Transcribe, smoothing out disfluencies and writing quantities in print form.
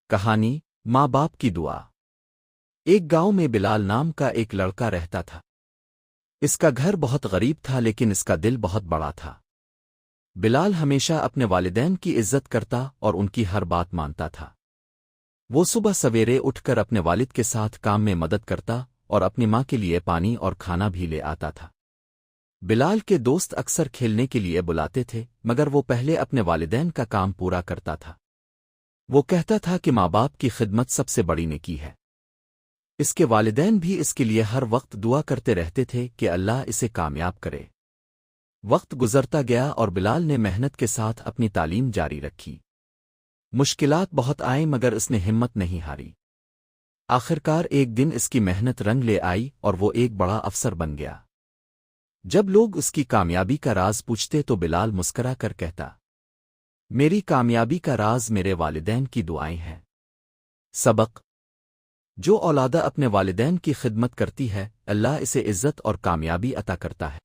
کہانی ماں باپ کی دعا۔ ایک گاؤں میں بلال نام کا ایک لڑکا رہتا تھا۔ اس کا گھر بہت غریب تھا لیکن اس کا دل بہت بڑا تھا۔ بلال ہمیشہ اپنے والدین کی عزت کرتا اور ان کی ہر بات مانتا تھا۔ وہ صبح سویرے اٹھ کر اپنے والد کے ساتھ کام میں مدد کرتا اور اپنی ماں کے لیے پانی اور کھانا بھی لے آتا تھا۔ بلال کے دوست اکثر کھیلنے کے لیے بلاتے تھے مگر وہ پہلے اپنے والدین کا کام پورا کرتا تھا۔ وہ کہتا تھا کہ ماں باپ کی خدمت سب سے بڑی نیکی ہے۔ اس کے والدین بھی اس کے لیے ہر وقت دعا کرتے رہتے تھے کہ اللہ اسے کامیاب کرے۔ وقت گزرتا گیا اور بلال نے محنت کے ساتھ اپنی تعلیم جاری رکھی۔ مشکلات بہت آئیں مگر اس نے ہمت نہیں ہاری۔ آخرکار ایک دن اس کی محنت رنگ لے آئی اور وہ ایک بڑا افسر بن گیا۔ جب لوگ اس کی کامیابی کا راز پوچھتے تو بلال مسکرا کر کہتا، میری کامیابی کا راز میرے والدین کی دعائیں ہیں۔ سبق: جو اولادہ اپنے والدین کی خدمت کرتی ہے اللہ اسے عزت اور کامیابی عطا کرتا ہے۔